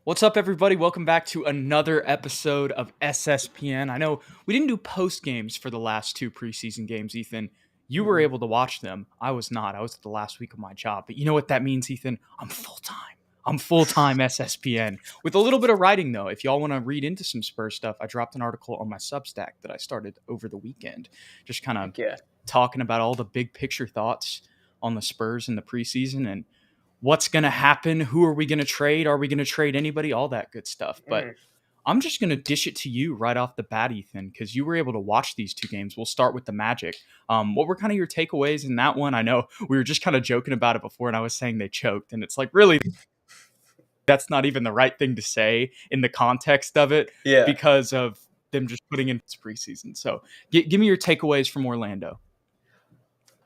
What's up, everybody? Welcome back to another episode of SSPN. I know we didn't do post games for the last two preseason games, Ethan. You were Mm-mm. able to watch them. I was not. I was at the last week of my job. But you know what that means, Ethan? I'm full time. I'm full time SSPN with a little bit of writing, though. If y'all want to read into some Spurs stuff, I dropped an article on my Substack that I started over the weekend, just kind of Heck yeah. talking about all the big picture thoughts on the Spurs in the preseason and what's going to happen, who are we going to trade, are we going to trade anybody, all that good stuff. But Mm. I'm just going to dish it to you right off the bat, Ethan, because you were able to watch these two games. We'll start with the Magic. What were kind of your takeaways in that one? I know we were just kind of joking about it before, and I was saying they choked, and it's like, really, that's not even the right thing to say in the context of it Yeah. because of them just putting in its preseason. So give me your takeaways from Orlando.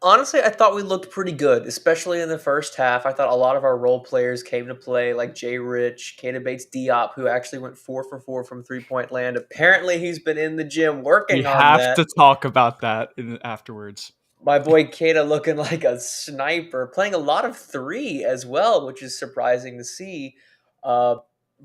Honestly, I thought we looked pretty good, especially in the first half. I thought a lot of our role players came to play, like Jay Rich, Keita Bates Diop, who actually went 4 for 4 from 3-point land. Apparently, he's been in the gym We working on have that. to talk about that afterwards. My boy Keita looking like a sniper, playing a lot of three as well, which is surprising to see. Uh,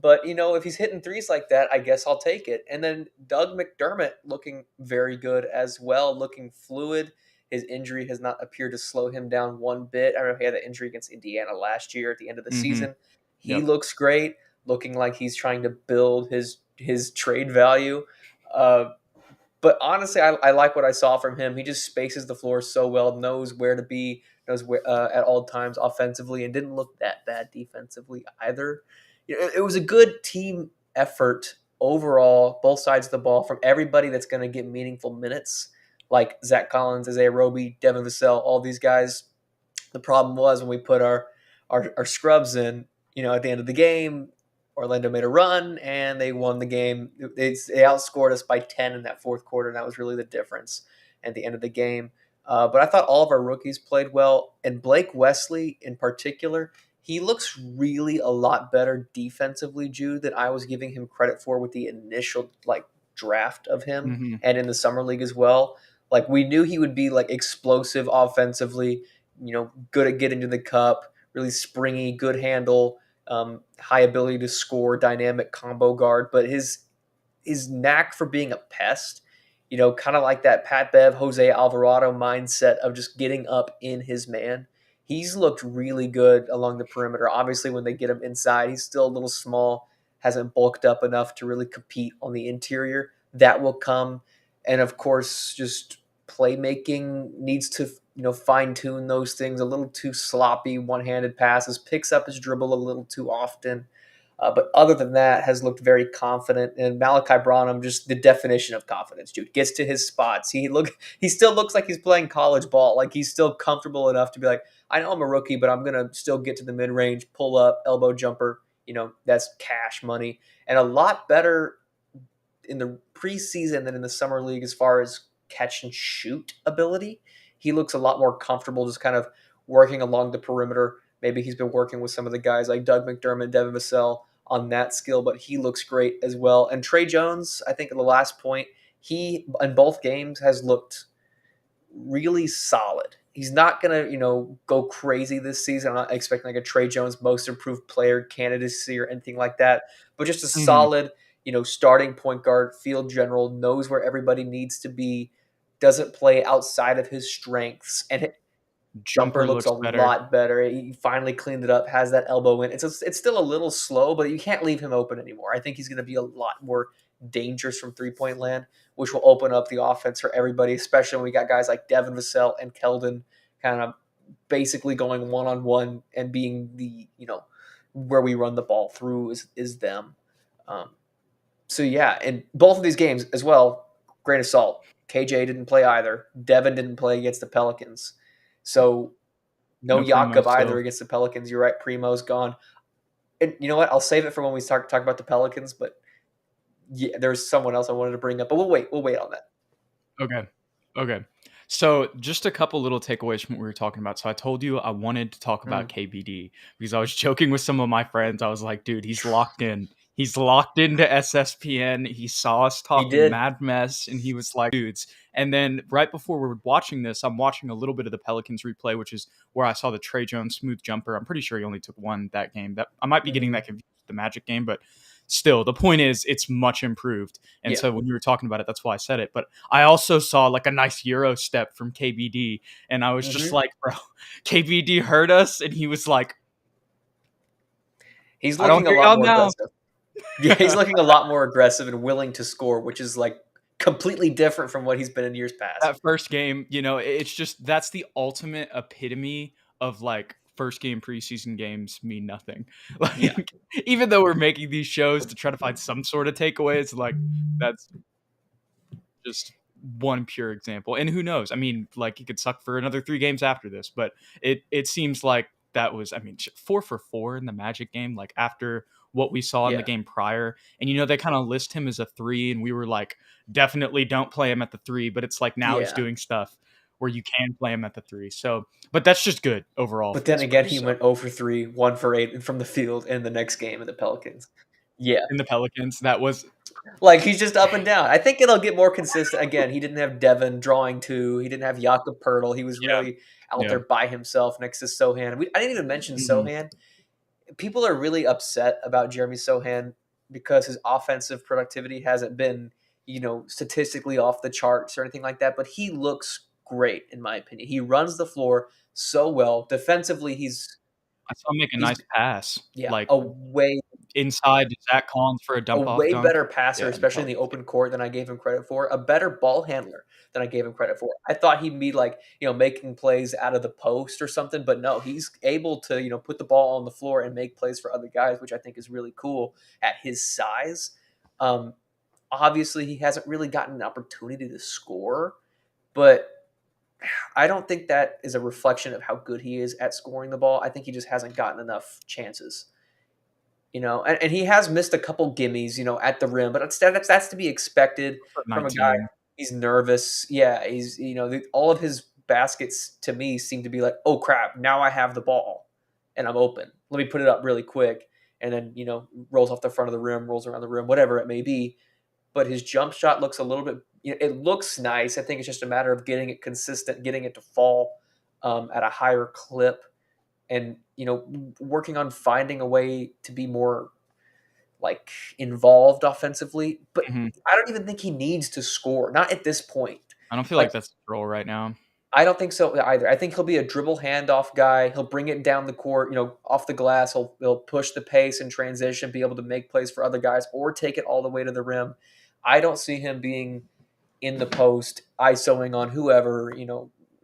but if he's hitting threes like that, I guess I'll take it. And then Doug McDermott looking very good as well, looking fluid. His injury has not appeared to slow him down one bit. I remember he had that injury against Indiana last year at the end of the Mm-hmm. season. He Yep. looks great, looking like he's trying to build his trade value. Uh, but honestly, I like what I saw from him. He just spaces the floor so well, knows where to be, knows where at all times offensively, and didn't look that bad defensively either. It was a good team effort overall, both sides of the ball, from everybody that's going to get meaningful minutes, like Zach Collins, Isaiah Roby, Devin Vassell, all these guys. The problem was when we put our scrubs in, at the end of the game, Orlando made a run and they won the game. They outscored us by 10 in that fourth quarter, and that was really the difference at the end of the game. But I thought all of our rookies played well, and Blake Wesley in particular, he looks really a lot better defensively, Jude, than I was giving him credit for with the initial draft of him Mm-hmm. and in the summer league as well. Like we knew he would be explosive offensively, good at getting to the cup, really springy, good handle, high ability to score, dynamic combo guard. But his knack for being a pest, kind of like that Pat Bev, Jose Alvarado mindset of just getting up in his man. He's looked really good along the perimeter. Obviously, when they get him inside, he's still a little small, hasn't bulked up enough to really compete on the interior. That will come. And of course, just playmaking needs to fine tune those things. A little too sloppy, one handed passes, picks up his dribble a little too often. But other than that, has looked very confident. And Malachi Branham, just the definition of confidence, dude. Gets to his spots. He still looks like he's playing college ball. Like he's still comfortable enough to be like, I know I'm a rookie, but I'm gonna still get to the mid range, pull up, elbow jumper. That's cash money, and a lot better in the preseason than in the summer league as far as catch and shoot ability. He looks a lot more comfortable just kind of working along the perimeter. Maybe he's been working with some of the guys like Doug McDermott, Devin Vassell on that skill, but he looks great as well. And Trey Jones, I think at the last point, he in both games has looked really solid. He's not gonna, go crazy this season. I'm not expecting like a Trey Jones most improved player candidacy or anything like that, but just a Mm-hmm. solid, starting point guard, field general, knows where everybody needs to be, doesn't play outside of his strengths, and his jumper Jumper looks a looks better. lot better. He finally cleaned it up, has that elbow in. It's still a little slow, but you can't leave him open anymore. I think he's going to be a lot more dangerous from 3-point land, which will open up the offense for everybody, especially when we got guys like Devin Vassell and Keldon kind of basically going one-on-one and being the, where we run the ball through is them. Um, so, yeah, and both of these games as well, grain of salt. KJ didn't play either. Devin didn't play against the Pelicans. So, no No Primo Jakob either still. against the Pelicans. You're right, Primo's gone. And you know what? I'll save it for when we talk about the Pelicans, but yeah, there's someone else I wanted to bring up, but we'll wait. We'll wait on that. Okay. Okay. So just a couple little takeaways from what we were talking about. So I told you I wanted to talk about Mm. KBD because I was joking with some of my friends. I was like, dude, he's locked in. He's locked into SSPN. He saw us He talking did. mad mess and he was like, dudes, And then right before we were watching this, I'm watching a little bit of the Pelicans replay, which is where I saw the Trey Jones smooth jumper. I'm pretty sure he only took one that game. That I might be getting that confused with the Magic game, but still, the point is it's much improved. And so when we were talking about it, that's why I said it. But I also saw like a nice Euro step from KBD, and I was just like, bro, KBD hurt us, and he was like, He's I don't looking a hear lot y'all more now. aggressive. Yeah, he's looking a lot more aggressive and willing to score, which is like completely different from what he's been in years past. That first game, it's just that's the ultimate epitome of like first game preseason games mean nothing. Yeah. Like, even though we're making these shows to try to find some sort of takeaways, like that's just one pure example. And who knows? I mean, like he could suck for another 3 games after this, but it seems like that was, I mean, 4 for 4 in the Magic game, like after what we saw in the Yeah. game prior. And they kind of list him as a 3, and we were like, definitely don't play him at the 3, but it's like now he's Yeah. doing stuff where you can play him at the 3. So, but that's just good overall. But For the then again, Spurs, he so. went 0 for 3, 1 for 8 from the field in the next game of the Pelicans. Yeah. In the Pelicans, that was Like he's just up and down. I think it'll get more consistent. Again, he didn't have Devin drawing 2. He didn't have Jakob Pertl. He was yeah, really out yeah. there by himself next to Sohan. I didn't even mention Mhm. Sohan. People are really upset about Jeremy Sohan because his offensive productivity hasn't been, statistically off the charts or anything like that. But he looks great, in my opinion. He runs the floor so well. Defensively, I saw him make a he's nice pass, yeah, like a inside to Zach Collins for a dump off way dunk. better passer, Yeah, in the especially in the Pelicans game. open court than I gave him credit for. A better ball handler than I gave him credit for. I thought he'd be like, making plays out of the post or something, but no, he's able to, put the ball on the floor and make plays for other guys, which I think is really cool at his size. Um, Obviously, he hasn't really gotten an opportunity to score, but I don't think that is a reflection of how good he is at scoring the ball. I think he just hasn't gotten enough chances. And he has missed a couple gimmies, at the rim, but that's to be expected For from a guy. 19. He's nervous. Yeah, he's all of his baskets to me seem to be like, oh crap, now I have the ball and I'm open. Let me put it up really quick, and then rolls off the front of the rim, rolls around the rim, whatever it may be. But his jump shot looks a little bit. It looks nice. I think it's just a matter of getting it consistent, getting it to fall at a higher clip, and working on finding a way to be more like involved offensively. But Mhm. I don't even think he needs to score, not at this point. I don't feel Like like that's his role right now. I don't think so either. I think he'll be a dribble handoff guy. He'll bring it down the court, off the glass. He'll push the pace and transition, be able to make plays for other guys, or take it all the way to the rim. I don't see him being in the post, ISOing on whoever,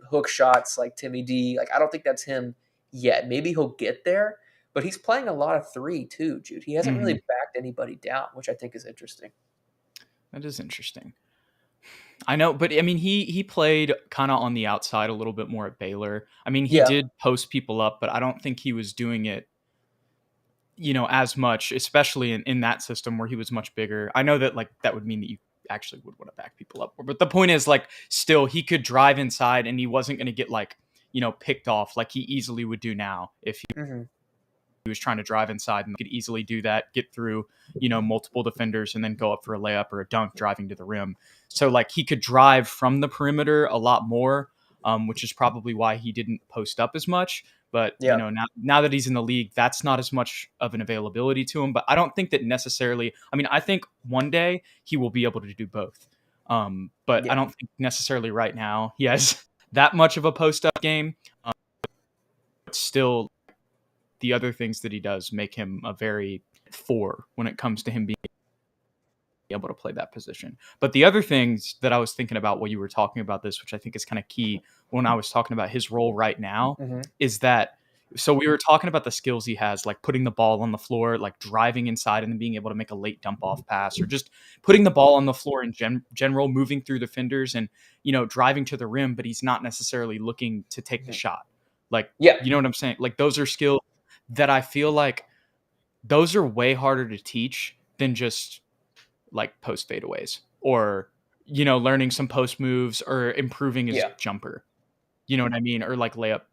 hook shots like Timmy D. Like I don't think that's him yet. Maybe he'll get there, but he's playing a lot of 3 too, Jude. He hasn't really Mhm. backed anybody down, which I think is interesting. That is interesting. I know, but I mean, he played kind of on the outside a little bit more at Baylor. I mean, he Yeah. did post people up, but I don't think he was doing it, as much, especially in that system where he was much bigger. I know that like that would mean that you actually would want to back people up, but the point is like still he could drive inside and he wasn't going to get like picked off like he easily would do now if Mm-hmm. he was trying to drive inside, and could easily do that, get through, multiple defenders and then go up for a layup or a dunk driving to the rim. So like he could drive from the perimeter a lot more, which is probably why he didn't post up as much. But Yeah. now that he's in the league, that's not as much of an availability to him. But I don't think that necessarily. I mean, I think one day he will be able to do both. But Yeah. I don't think necessarily right now he has that much of a post up game. But still, the other things that he does make him a very 4 when it comes to him being able to play that position. But the other things that I was thinking about while you were talking about this, which I think is kind of key when I was talking about his role right now, Mm-hmm. is that so we were talking about the skills he has, like putting the ball on the floor, like driving inside and then being able to make a late dump off pass, or just putting the ball on the floor in general, moving through defenders and, driving to the rim, but he's not necessarily looking to take the shot. Like, Yeah. you know what I'm saying? Like those are skills that I feel like those are way harder to teach than just like post fadeaways or, learning some post moves or improving his Yeah. jumper. You know what I mean? Or like layup,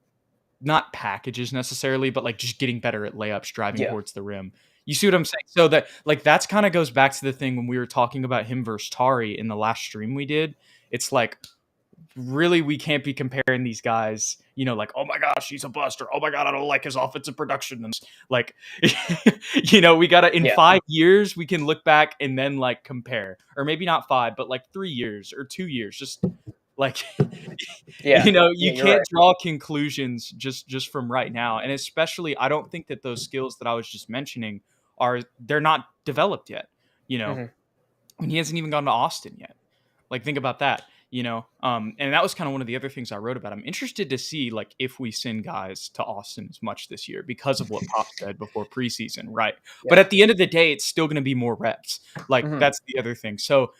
not packages necessarily, but like just getting better at layups, driving Yeah. towards the rim. You see what I'm saying? So that like that's kind of goes back to the thing when we were talking about him versus Tari in the last stream we did, it's like, really, we can't be comparing these guys, like, oh my gosh, he's a bust, or oh my God, I don't like his offensive production. And like, we got to, in Yeah. 5 years, we can look back and then like compare, or maybe not 5, but like 3 years or 2 years, just like, Yeah. Yeah, you you're can't right. draw conclusions just from right now. And especially, I don't think that those skills that I was just mentioning they're not developed yet, Hmm. and he hasn't even gone to Austin yet. Like, think about that, and that was kind of one of the other things I wrote about. I'm interested to see like if we send guys to Austin as much this year because of what Pop said before preseason, right? But Yeah. at the end of the day, it's still going to be more reps. Like, Hmm. that's the other thing. So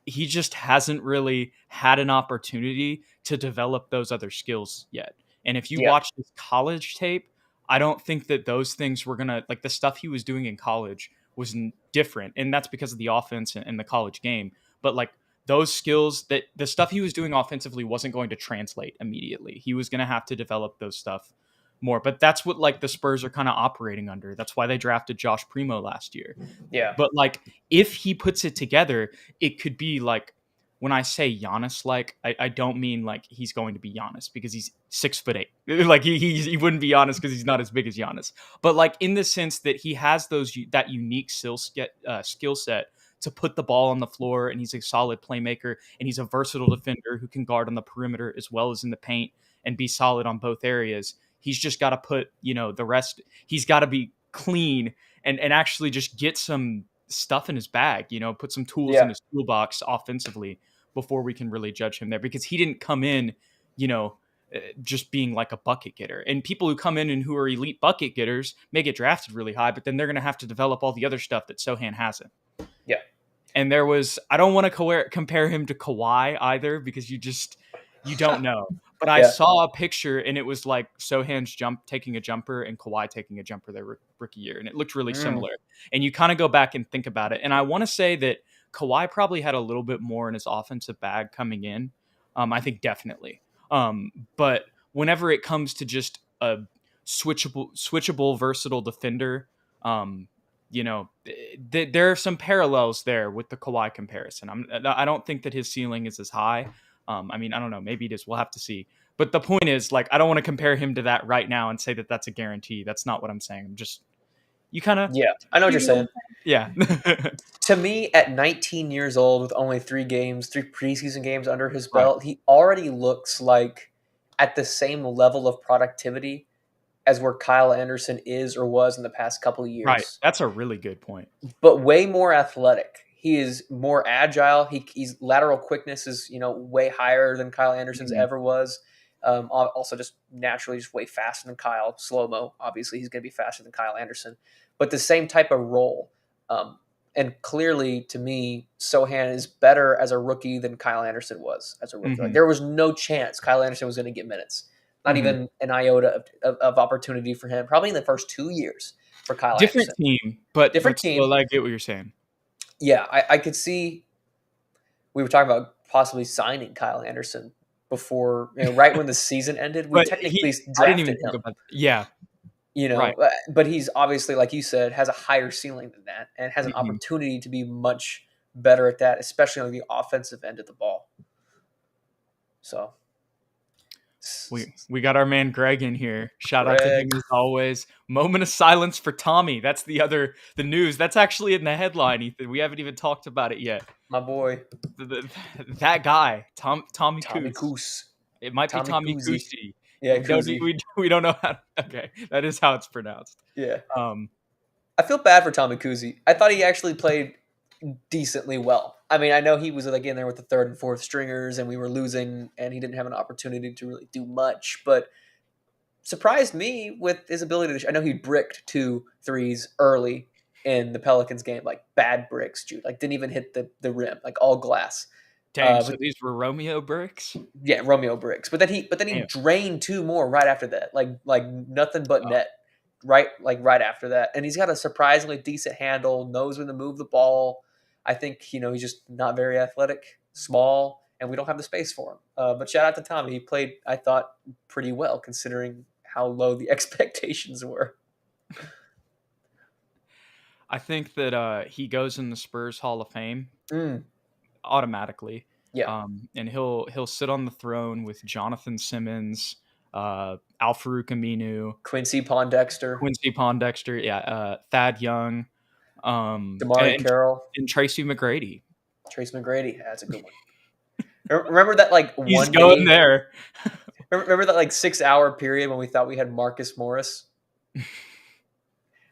he just hasn't really had an opportunity to develop those other skills yet. And if you Yeah. watch his college tape, I don't think that those things were gonna, like, the stuff he was doing in college was different, and that's because of the offense and the college game. But like, those skills, that the stuff he was doing offensively wasn't going to translate immediately. He was going to have to develop those stuff more. But that's what like the Spurs are kind of operating under. That's why they drafted Josh Primo last year. Yeah. But like, if he puts it together, it could be like, when I say Giannis, like, I don't mean like he's going to be Giannis because he's 6'8". Like, he wouldn't be Giannis because he's not as big as Giannis. But like, in the sense that he has that unique skill set to put the ball on the floor, and he's a solid playmaker, and he's a versatile defender who can guard on the perimeter as well as in the paint and be solid on both areas. He's just got to put, the rest. He's got to be clean and actually just get some stuff in his bag, put some tools in Yeah. his toolbox offensively before we can really judge him there, because he didn't come in, you know, just being like a bucket getter. And people who come in and who are elite bucket getters may get drafted really high, but then they're going to have to develop all the other stuff that Sohan hasn't. Yeah. And I don't want to compare him to Kawhi either, because you don't know. But I Yeah. saw a picture, and it was like Sohan's taking a jumper and Kawhi taking a jumper their rookie year, and it looked really Mm. similar. And you kind of go back and think about it. And I want to say that Kawhi probably had a little bit more in his offensive bag coming in. I think definitely. But whenever it comes to just a switchable, versatile defender, there are some parallels there with the Kawhi comparison. I don't think that his ceiling is as high. I mean, I don't know. Maybe it is. We'll have to see. But the point is, like, I don't want to compare him to that right now and say that that's a guarantee. That's not what I'm saying. I'm just, you kind of, Yeah. I know what you're saying. yeah. To me, at 19 years old, with only three preseason games under his Right. belt, he already looks like at the same level of productivity as where Kyle Anderson is or was in the past couple of years. Right. That's a really good point. But way more athletic. He is more agile. He's lateral quickness is way higher than Kyle Anderson's ever was. Also, just naturally, just way faster than Kyle. Slow mo, obviously, he's going to be faster than Kyle Anderson. But the same type of role. And clearly, to me, Sohan is better as a rookie than Kyle Anderson was as a rookie. Mm-hmm. Like, there was no chance Kyle Anderson was going to get minutes. Not Mm-hmm. even an iota of opportunity for him. Probably in the first 2 years for Kyle Different Anderson. team, but Different still, team. I get what you're saying. Yeah, I could see. We were talking about possibly signing Kyle Anderson before, right when the season ended. We But technically I didn't even drafted think him. about that. Yeah. Right. But he's obviously, like you said, has a higher ceiling than that, and has an Mm-hmm. opportunity to be much better at that, especially on the offensive end of the ball. So We got our man Greg in here. Shout out to Greg. him as always. Moment of silence for Tommy. That's the news. That's actually in the headline, Ethan. We haven't even talked about it yet. My boy. That guy, Tommy Tommy Kuhse. Kuhse. It might be Tommy Kuhse. Kuhse. Yeah, We don't know how. Okay, that is how it's pronounced. Yeah. Um, I feel bad for Tommy Kuhse. I thought he actually played decently well. I mean, I know he was like in there with the third and fourth stringers, and we were losing, and he didn't have an opportunity to really do much. But surprised me with his ability to. I know he bricked 2 threes early in the Pelicans game, like bad bricks, Jude. Like didn't even hit the rim, like all glass. dang, so these were Romeo bricks? Yeah, Romeo bricks. But then he Damn. drained 2 more right after that, like nothing but net. Right after that, and he's got a surprisingly decent handle, knows when to move the ball. I think he's just not very athletic, small, and we don't have the space for him. But shout out to Tommy. He played, I thought, pretty well considering how low the expectations were. I think that he goes in the Spurs Hall of Fame Mm. automatically. Yeah. And he'll sit on the throne with Jonathan Simmons, Al-Farouq Aminu, Quincy Pondexter, Quincy Pondexter, Thad Young, Damari Carroll, and Tracy McGrady. Trace McGrady. That's a good one. Remember that like He's one going game? there. Remember that like 6 hour period when we thought we had Marcus Morris?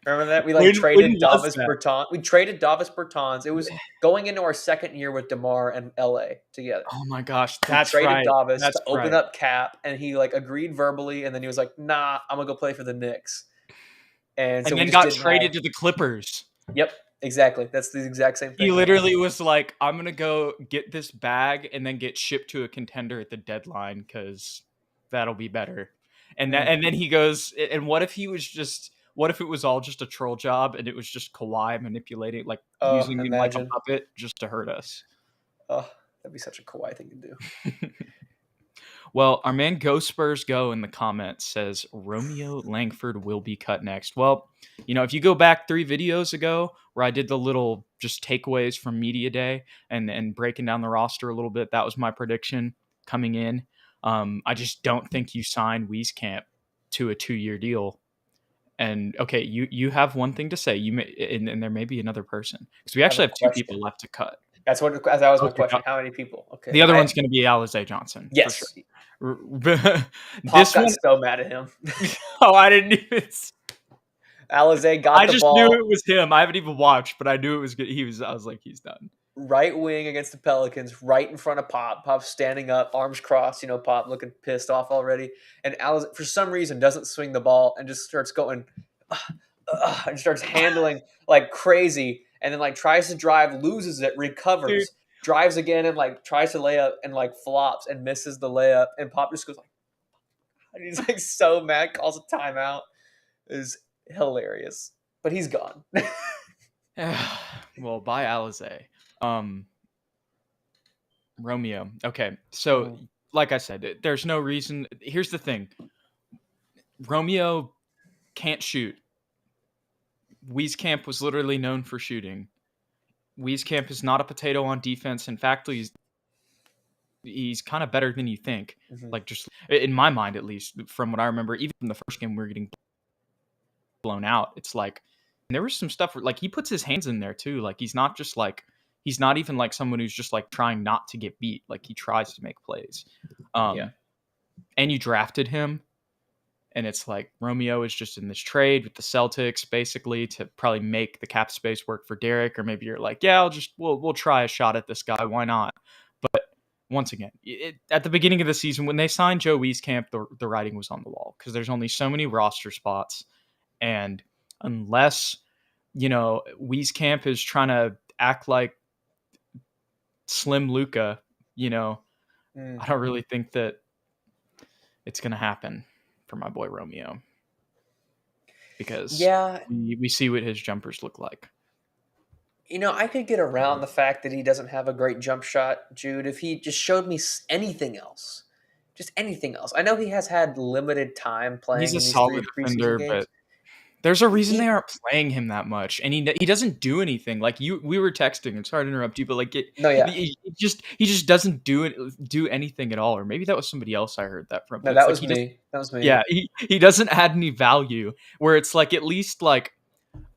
Remember that we like When traded was Davis that? Bertans. We traded Davis Bertans. It was going into our second year with DeMar and LA together. Oh my gosh, We that's traded right. Davis That's to open right. up cap, and he like agreed verbally, and then he was like, "Nah, I'm gonna go play for the Knicks." And so And we then just got didn't have. traded to the Clippers. Yep, exactly. That's the exact same He thing. literally was like, "I'm gonna go get this bag and then get shipped to a contender at the deadline because that'll be better." And then he goes, "And what if he was just? What if it was all just a troll job and it was just Kawhi manipulating, like Oh, using him like a imagine. puppet just to hurt us?" Oh, that'd be such a Kawhi thing to do. Well, our man Go Spurs Go in the comments says Romeo Langford will be cut next. Well, if you go back 3 videos ago where I did the little just takeaways from Media Day and breaking down the roster a little bit, that was my prediction coming in. I just don't think you sign Wieskamp to a 2-year deal. And okay, you have one thing to say. You may, and there may be another person because we I have a actually have 2 people question. left to cut. That was my Okay, question. How many people? Okay. the other one's going to be Alizé Johnson for sure. Yes. Pop This got one, so mad at him. oh, I didn't even. Alizé got I the just knew ball it was him. I haven't even watched, but I knew it was good. I was like, he's done. right wing against the Pelicans, right in front of Pop. Pop standing up, arms crossed. Pop looking pissed off already. And Alizé, for some reason, doesn't swing the ball and just starts going and starts handling like crazy. And then like tries to drive, loses it, Dude, recovers, drives again, and like tries to lay up and like flops and misses the layup. And Pop just goes like, and he's like so mad, calls a timeout. It is hilarious. But he's gone. well, bye, Alizé. Romeo. Okay, so like I said, there's no reason. Here's the thing: Romeo can't shoot. Wieskamp was literally known for shooting. Wieskamp is not a potato on defense. In fact, he's kind of better than you think. Mhm. Like, just in my mind, at least, from what I remember, even from the first game we were getting blown out, it's like, and there was some stuff where, like, he puts his hands in there too. Like, he's not even like someone who's just like trying not to get beat. Like, he tries to make plays. Yeah. And you drafted him, and it's like Romeo is just in this trade with the Celtics basically to probably make the cap space work for Derek, or maybe you're like, yeah, we'll try a shot at this guy. Why not? But once again, at the beginning of the season when they signed Joe Wieskamp, the writing was on the wall because there's only so many roster spots, and unless Wieskamp is trying to act like Slim Luca, I don't really think that it's going to happen for my boy Romeo because Yeah, we see what his jumpers look like. I could get around the fact that he doesn't have a great jump shot, Jude, if he just showed me anything else. Just anything else. I know he has had limited time playing He's a in these 3 solid preseason defender, games. but there's a reason He, they aren't playing him that much, and he doesn't do anything. Like we were texting. I'm sorry to interrupt you, but like no, yeah. he just doesn't do anything at all. Or maybe that was somebody else I heard that from. No, But it's that like was me. That was me. yeah, he doesn't add any value. Where it's like at least like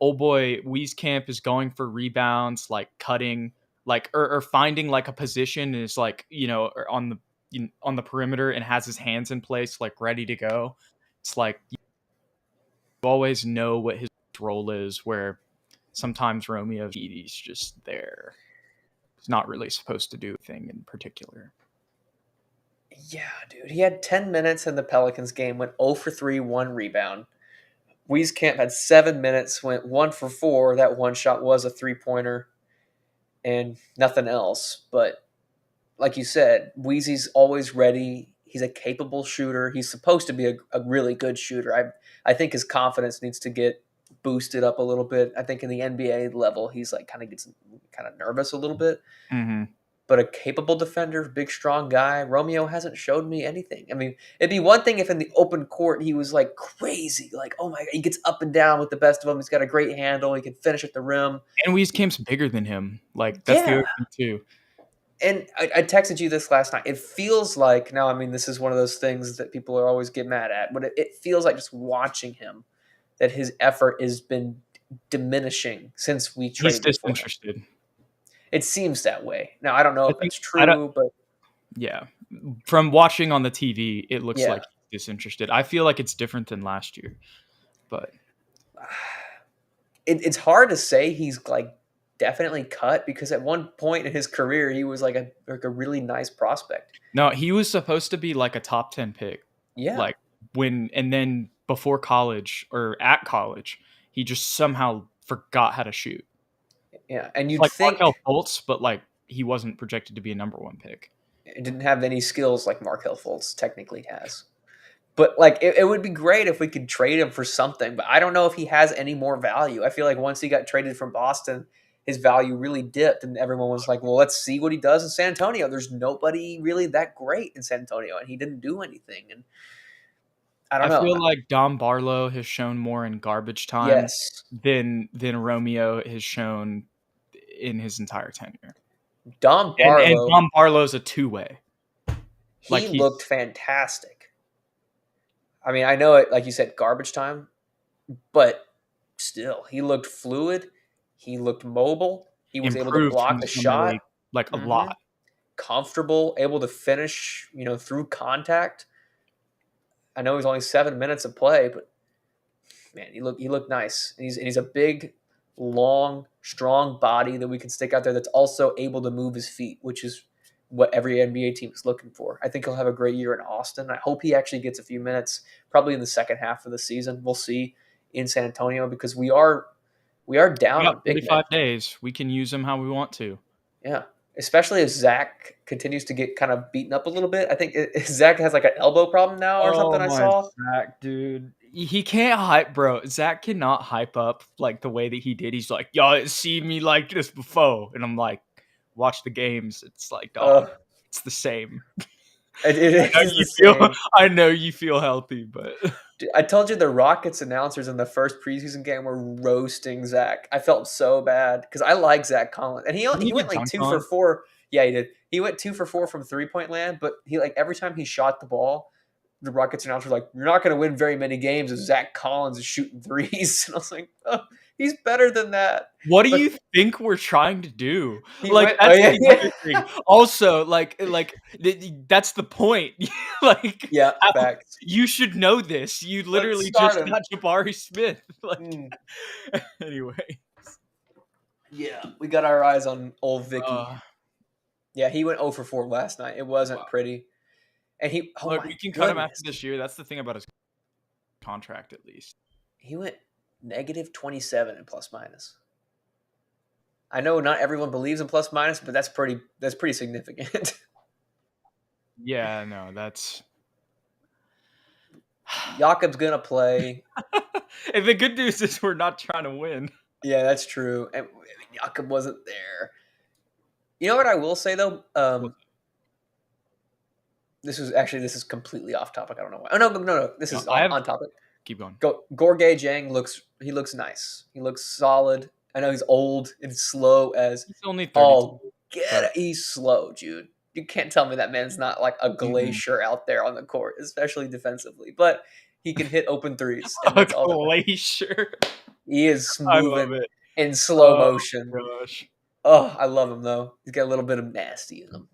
old boy Wieskamp is going for rebounds, like cutting, like or finding like a position is like on the perimeter and has his hands in place, like ready to go. It's like you always know what his role is. Where sometimes Romeo he's just there. He's not really supposed to do a thing in particular. Yeah, dude. He had 10 minutes in the Pelicans game, went 0 for 3, 1 rebound. Wieskamp had 7 minutes, went 1 for 4. That one shot was a 3-pointer and nothing else. But like you said, Wheezy's always ready. He's a capable shooter. He's supposed to be a really good shooter. I think his confidence needs to get boosted up a little bit. I think in the NBA level, he's like gets kind of nervous a little bit. Mm-hmm. But a capable defender, big, strong guy. Romeo hasn't showed me anything. I mean, it'd be one thing if in the open court he was like crazy, like, oh my God, he gets up and down with the best of them. He's got a great handle. He can finish at the rim. And Wieskamp's bigger than him. Like that's the Yeah. other thing too. And I texted you this last night. It feels like now. I mean, this is one of those things that people are always get mad at, but it feels like just watching him that his effort has been diminishing since we He's traded for him. disinterested. It seems that way. Now I don't know I if think that's I don't. true, but Yeah, from watching on the TV, it looks yeah, like he's disinterested. I feel like it's different than last year, but it's hard to say he's like definitely cut because at one point in his career he was like a really nice prospect. no, he was supposed to be like a top 10 pick. Yeah, Like and then before college or at college, he just somehow forgot how to shoot. yeah, and It's you'd like Markel think Fultz, but like he wasn't projected to be a number 1 pick. it didn't have any skills like Markel Fultz technically has. But like it would be great if we could trade him for something. But I don't know if he has any more value. I feel like once he got traded from Boston, his value really dipped, and everyone was like, "Well, let's see what he does in San Antonio." There's nobody really that great in San Antonio, and he didn't do anything. And I don't I know. feel like Dom Barlow has shown more in garbage time Yes, than Romeo has shown in his entire tenure. Dom And Barlow, Dom Barlow's a two-way. Like he looked he's fantastic. I mean, I know it, like you said, garbage time, but still, he looked fluid. He looked mobile. He was able to improved from block the the summer shot. league like a hmm lot. Comfortable, able to finish, through contact. I know he's only 7 minutes of play, but man, he looked nice. And he's a big, long, strong body that we can stick out there that's also able to move his feet, which is what every NBA team is looking for. I think he'll have a great year in Austin. I hope he actually gets a few minutes, probably in the second half of the season. We'll see in San Antonio because we are We down got on big men. 45 days. We can use him how we want to. Yeah. Especially if Zach continues to get kind of beaten up a little bit. I think Zach has like an elbow problem now or something Oh I my saw. Zach, dude. He can't hype, bro. Zach cannot hype up like the way that he did. He's like, y'all see me like this before. And I'm like, watch the games. It's like, dog, Uh, it's the same. it is the Feel same. I know you feel healthy, but Dude, I told you the Rockets announcers in the first preseason game were roasting Zach. I felt so bad because I like Zach Collins, and he didn't he he went get like dunked 2 for on? 4. Yeah, he did. He went 2 for 4 from 3-point land, but he like every time he shot the ball, the Rockets announcers were like, "You're not going to win very many games if Zach Collins is shooting threes." And I was like, "Oh, he's better than that." What do But you think we're trying to do? he Like went. Oh that's yeah, the yeah, other thing. Also, that's the point. Like yeah. how, Facts. you should know this. You Let's literally start just him. got Jabari Smith. Like Mm. anyway. Yeah, we got our eyes on old Vicky. Uh, Yeah, he went 0 for 4 last night. It wasn't wow. pretty. And oh Look, my we can cut him after goodness, this year. That's the thing about his contract, at least. he went negative 27 in plus minus. I know not everyone believes in plus minus, but that's pretty significant. Yeah, no, that's. Jakob's gonna play. And the good news is we're not trying to win. Yeah, that's true. And Jakob wasn't there. You know what I will say though? This is completely off topic. I don't know why. Oh no. This No, is I have. on topic. Keep going. Gorgui Jang looks nice. He looks solid. I know he's old and slow as He's only 32, all get but it. He's slow, Jude. You can't tell me that man's not like a mm, glacier out there on the court, especially defensively. But he can hit open threes, and a that's all that matters. glacier. He is I love moving it. in slow Oh motion. gosh. Oh, I love him though. He's got a little bit of nasty in him.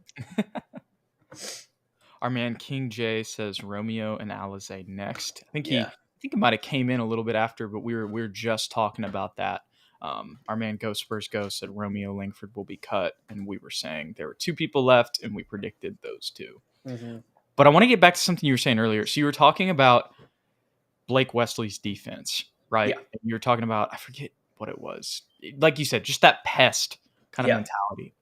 Our man King J says Romeo and Alizé next. Yeah. I think it might have came in a little bit after, but we were just talking about that. Our man Ghost Spurs Ghost said Romeo Langford will be cut, and we were saying there were 2 people left, and we predicted those 2. Mm-hmm. But I want to get back to something you were saying earlier. So you were talking about Blake Wesley's defense, right? Yeah. And you were talking about, I forget what it was. Like you said, just that pest kind of Yeah. mentality.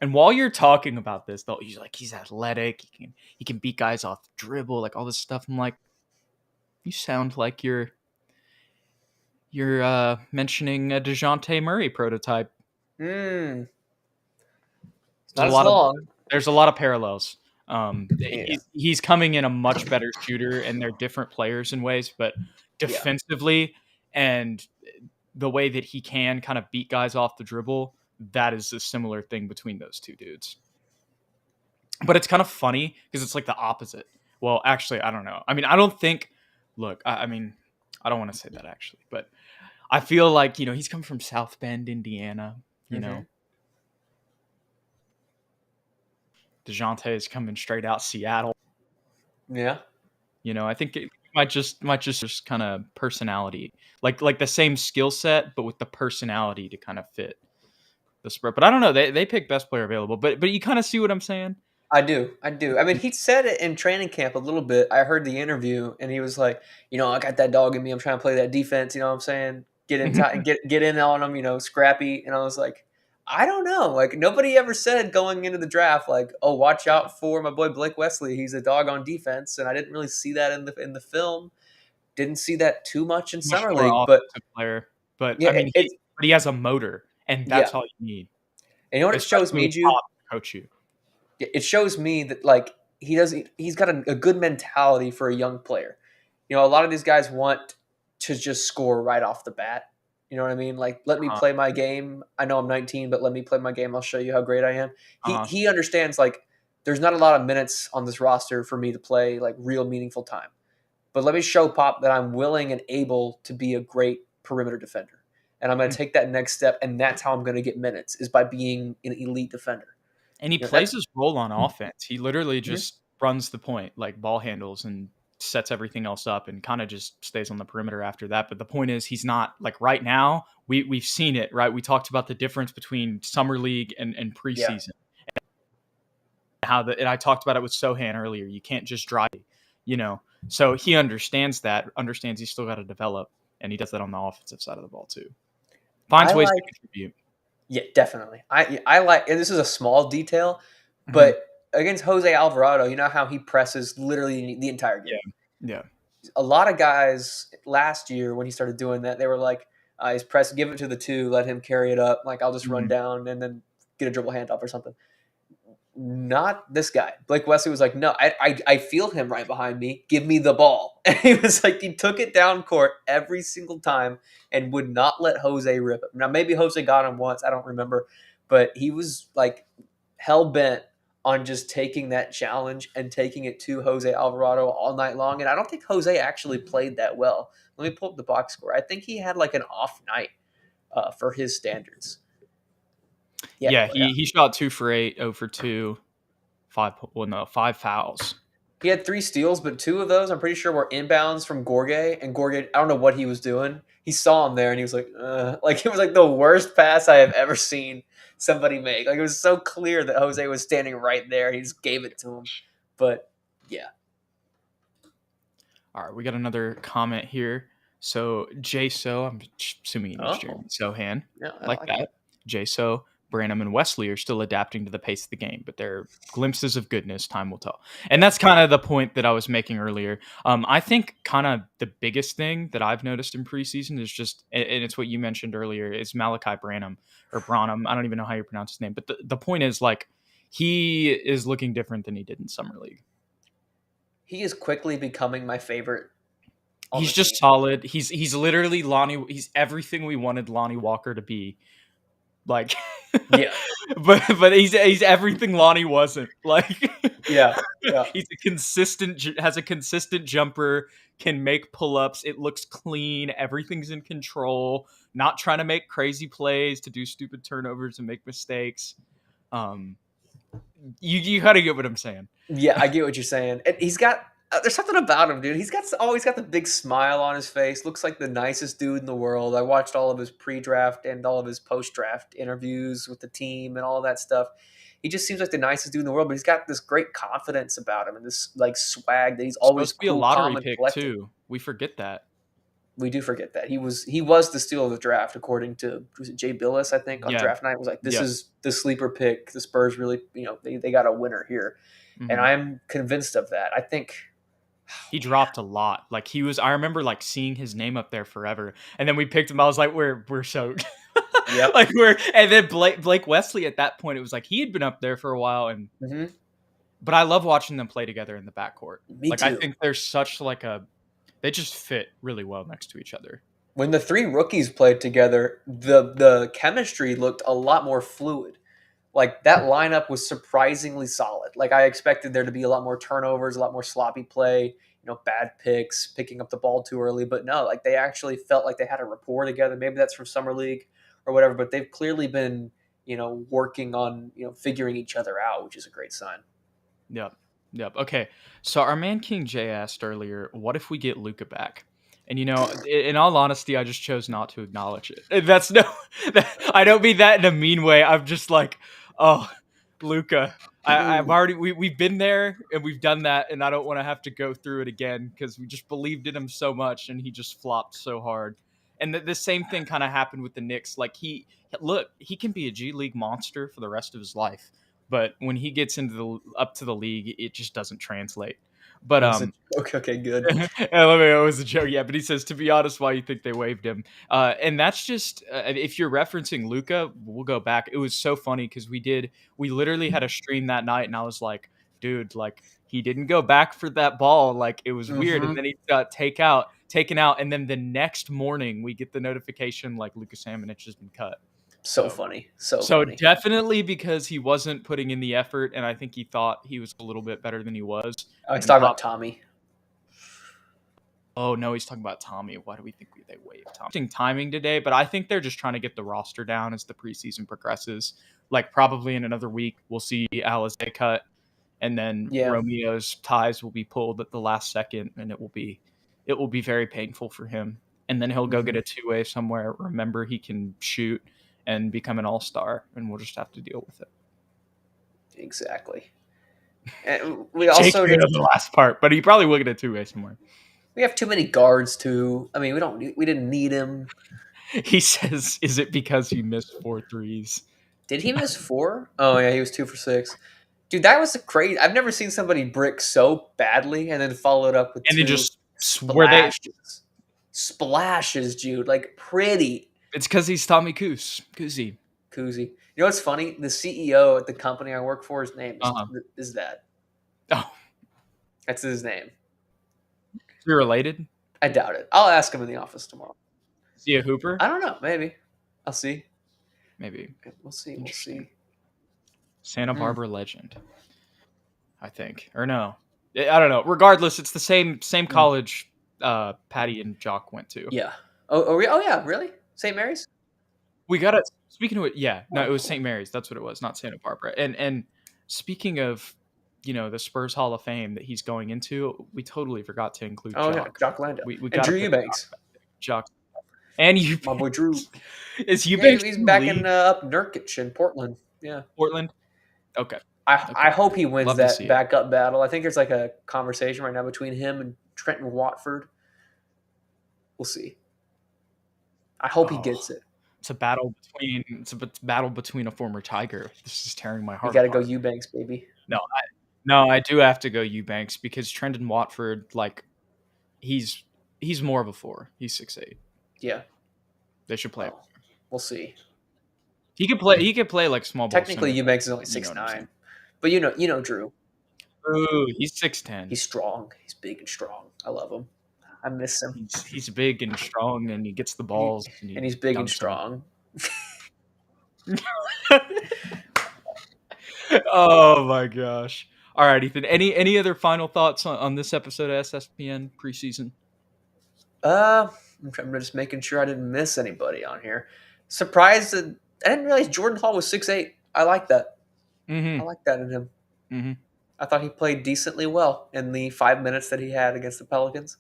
And while you're talking about this, though, he's athletic, he can beat guys off the dribble, like all this stuff. I'm like, you sound like you're mentioning a DeJounte Murray prototype. Mm. There's Not a as lot of long. parallels. Yeah. He's coming in a much better shooter, and they're different players in ways, but Yeah. defensively and the way that he can kind of beat guys off the dribble, that is a similar thing between those 2 dudes. But it's kind of funny because it's like the opposite. Well, actually, I don't know. I mean, I don't think. Look, I mean, I don't want to say that actually, but I feel like he's coming from South Bend, Indiana. You Mm-hmm. know, DeJounte is coming straight out Seattle. Yeah. I think it might just kind of personality, like the same skill set, but with the personality to kind of fit the spread. But I don't know. They pick best player available, but you kind of see what I'm saying. I do. I do. I mean, he said it in training camp a little bit. I heard the interview, and he was like, I got that dog in me. I'm trying to play that defense. You know what I'm saying? Get in time, get in on them. Scrappy. And I was like, I don't know. Like nobody ever said going into the draft, like, oh, watch out for my boy Blake Wesley. He's a dog on defense, and I didn't really see that in the film. Didn't see that too much in Much summer more league, but offensive player, but yeah, I mean, he has a motor, and yeah. that's all you need, And you know what it shows especially me, with Jude? Pop to coach you. It shows me that like he's got a good mentality for a young player. A lot of these guys want to just score right off the bat. You know what I mean? Like, let me Uh-huh, play my game. I know I'm 19, but let me play my game. I'll show you how great I am. He uh-huh. he understands like there's not a lot of minutes on this roster for me to play like real meaningful time. But let me show Pop that I'm willing and able to be a great perimeter defender. And I'm going to take that next step, and that's how I'm going to get minutes is by being an elite defender. And he That's plays his role on offense. He literally mhm. just runs the point, like ball handles and sets everything else up and kind of just stays on the perimeter after that. But the point is he's not like right now, we've seen it, right? We talked about the difference between summer league and Yeah. preseason. And I talked about it with Sohan earlier. You can't just drive, you know. So he understands he's still got to develop, and he does that on the offensive side of the ball too. Finds I ways to like contribute. Yeah, definitely. I like, and this is a small detail, Mhm. but against Jose Alvarado, you know how he presses literally the entire Yeah, game. yeah. A lot of guys last year when he started doing that, they were like, "He's press, give it to the two, let him carry it up. Like I'll just run Mhm. down and then get a dribble handoff or something." Not this guy. Blake Wesley was like, no, I feel him right behind me. Give me the ball. And he was like, he took it down court every single time and would not let Jose rip it. Now, maybe Jose got him once. I don't remember. But he was like hell bent on just taking that challenge and taking it to Jose Alvarado all night long. And I don't think Jose actually played that well. Let me pull up the box score. I think he had like an off night for his standards. Yeah, Yeah, he shot 2 for 8, 0 for 2, 5 fouls. he had 3 steals, but 2 of those I'm pretty sure were inbounds from Gorge. And Gorge, I don't know what he was doing. He saw him there and he was like it was like the worst pass I have ever seen somebody make. Like it was so clear that Jose was standing right there. He just gave it to him. But yeah. All right, we got another comment here. So JSO, I'm assuming he means Oh, Jeremy Sohan, yeah, I like like it. that. JSO, Branham, and Wesley are still adapting to the pace of the game, but they're glimpses of goodness. Time will tell. And that's kind of the point that I was making earlier. I think kind of the biggest thing that I've noticed in preseason is just, and it's what you mentioned earlier, is Malachi Branham or Branham. I don't even know how you pronounce his name, but the point is like he is looking different than he did in summer league. He is quickly becoming my favorite on the He's just team. solid. He's literally Lonnie. He's everything we wanted Lonnie Walker to be. Like, Yeah. but he's everything Lonnie wasn't. Like, Yeah. Yeah. he's has a consistent jumper, can make pull ups. It looks clean. Everything's in control. Not trying to make crazy plays to do stupid turnovers and make mistakes. Um, you gotta get what I'm saying. Yeah, I get what you're saying. And he's got there's something about him, dude. He's always got the big smile on his face. Looks like the nicest dude in the world. I watched all of his pre-draft and all of his post-draft interviews with the team and all of that stuff. He just seems like the nicest dude in the world, but he's got this great confidence about him and this like swag that he's always Supposed to be a cool, calm, lottery and pick collected. too. We forget that. We do forget that he was the steal of the draft according to was it Jay Billis, I think, on Yeah. draft night. Was like, this Yeah. is the sleeper pick. The Spurs really, they got a winner here, and Mhm. I'm convinced of that. I think He dropped a lot. Like I remember like seeing his name up there forever. And then we picked him. I was like, we're soaked. Yep. And then Blake Wesley at that point, it was like he had been up there for a while. Hmm. But I love watching them play together in the backcourt. Me Like I too. think they're such like they just fit really well next to each other. When the three rookies played together, the chemistry looked a lot more fluid. Like that lineup was surprisingly solid. Like I expected there to be a lot more turnovers, a lot more sloppy play, bad picks, picking up the ball too early. But no, like they actually felt like they had a rapport together. Maybe that's from summer league or whatever. But they've clearly been, working on, figuring each other out, which is a great sign. Yep. Yep. Okay. So our man King J asked earlier, what if we get Luca back? And in all honesty, I just chose not to acknowledge it. And that's no, I don't mean that in a mean way. I'm just like, oh, Luca. I've already we've been there and we've done that, and I don't want to have to go through it again because we just believed in him so much and he just flopped so hard. And the same thing kind of happened with the Knicks. Like he can be a G League monster for the rest of his life, but when he gets into up to the league, it just doesn't translate. But Okay, good. it was a joke, yeah. But he says, to be honest, why you think they waived him? And that's just if you're referencing Luca, we'll go back. It was so funny because we literally had a stream that night, and I was like, dude, like he didn't go back for that ball, like it was weird, and then he got taken out, and then the next morning we get the notification like Luka Samanic has been cut. So funny. So funny. Definitely because he wasn't putting in the effort, and I think he thought he was a little bit better than he was. Oh, he's talking about Tommy. Oh, no, he's talking about Tommy. Why do we think they waived Tommy? Timing today, but I think they're just trying to get the roster down as the preseason progresses. Like probably in another week, we'll see Alizé cut, and then Romeo's ties will be pulled at the last second, and it will be very painful for him. And then he'll go get a two-way somewhere. Remember, he can shoot and become an all-star, and we'll just have to deal with it. Exactly. And we also did the last part, but he probably will get a two-way somewhere. We have too many guards too. I mean, we didn't need him. He says, "Is it because he missed 4 threes?" Did he miss 4? Oh yeah, he was 2 for 6. Dude, that was crazy. I've never seen somebody brick so badly and then folled up with two just splashes. Splashes, Jude, like pretty. It's because he's Tommy Kuhse. You know what's funny? The CEO at the company I work for, his name is that. Oh, that's his name. Is he related? I doubt it. I'll ask him in the office tomorrow. Is he a hooper? I don't know. Maybe. I'll see. Maybe. We'll see. Santa Barbara legend, I think. Or no. I don't know. Regardless, it's the same college Patty and Jock went to. Yeah. Oh yeah, really? St. Mary's? We got it. Speaking of it, yeah. No, it was St. Mary's. That's what it was, not Santa Barbara. And speaking of, the Spurs Hall of Fame that he's going into, we totally forgot to include Jock. Yeah, Jock Landale. We got Drew Eubanks. Jock. And Eubanks. My boy Drew. Is Eubanks? He's back in up Nurkic in Portland. Yeah. Portland? Okay. I hope he wins that backup battle. I think there's like a conversation right now between him and Trenton Watford. We'll see. I hope he gets it. It's a battle between a former Tiger. This is tearing my heart. You got to go Eubanks, baby. No, I do have to go Eubanks because Trenton Watford, like, he's more of a 4. He's 6'8". Yeah. They should play. We'll see. He could play like small ball. Technically, Eubanks is only 6'9", but you know Drew. Ooh, he's 6'10". He's strong. He's big and strong. I love him. I miss him. He's big and strong, and he gets the balls. And he's big and strong. Oh my gosh! All right, Ethan. Any other final thoughts on this episode of SSPN preseason? I'm just making sure I didn't miss anybody on here. Surprised that I didn't realize Jordan Hall was 6'8". I like that. I like that in him. Mm-hmm. I thought he played decently well in the 5 minutes that he had against the Pelicans.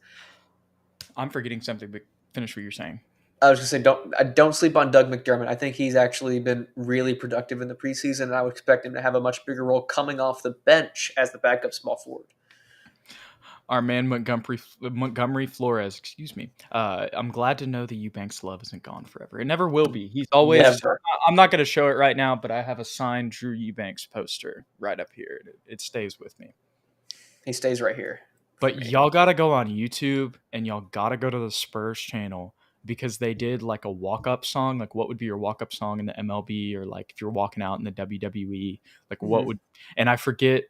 I'm forgetting something, but finish what you're saying. I was going to say, don't sleep on Doug McDermott. I think he's actually been really productive in the preseason, and I would expect him to have a much bigger role coming off the bench as the backup small forward. Our man Montgomery Flores, excuse me. I'm glad to know that Eubanks' love isn't gone forever. It never will be. He's always. Never. I'm not going to show it right now, but I have a signed Drew Eubanks poster right up here. It stays with me. He stays right here. But y'all got to go on YouTube and y'all got to go to the Spurs channel because they did like a walk-up song. Like, what would be your walk-up song in the MLB, or like if you're walking out in the WWE, like what would? And I forget.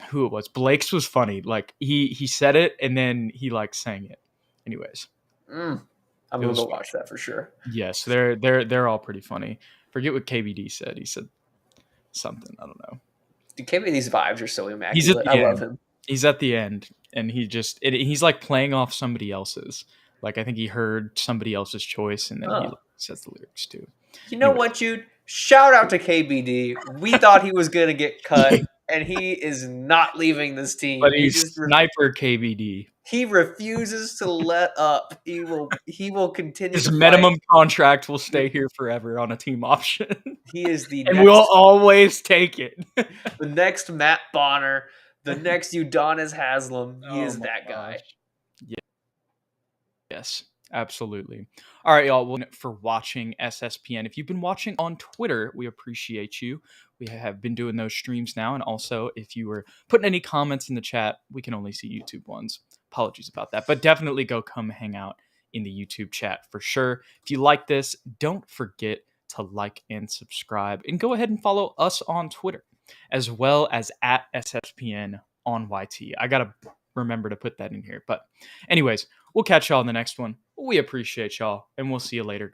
Who it was. Blake's was funny. Like he said it and then he like sang it. Anyways, I'm gonna go watch that for sure. Yes, they're all pretty funny. Forget what KBD said. He said something. I don't know. Dude, KBD's vibes are so He's at immaculate. the I love end. him. He's at the end, and he's like playing off somebody else's. Like I think he heard somebody else's choice, and then he says the lyrics too. You know what, Jude? Shout out to KBD. We thought he was gonna get cut, and he is not leaving this team. But he's sniper KBD. He refuses to let up. He will continue. His to minimum fight. contract will stay here forever on a team option. He is the and next, we'll always take it. the next Matt Bonner, the next Udonis Haslam. He is that guy. Yes, absolutely. All right, y'all. Well, for watching SSPN. If you've been watching on Twitter, we appreciate you. We have been doing those streams now. And also, if you were putting any comments in the chat, we can only see YouTube ones. Apologies about that. But definitely go come hang out in the YouTube chat for sure. If you like this, don't forget to like and subscribe. And go ahead and follow us on Twitter, as well as at SSPN on YT. I got to remember to put that in here. But anyways, we'll catch y'all in the next one. We appreciate y'all, and we'll see you later, guys.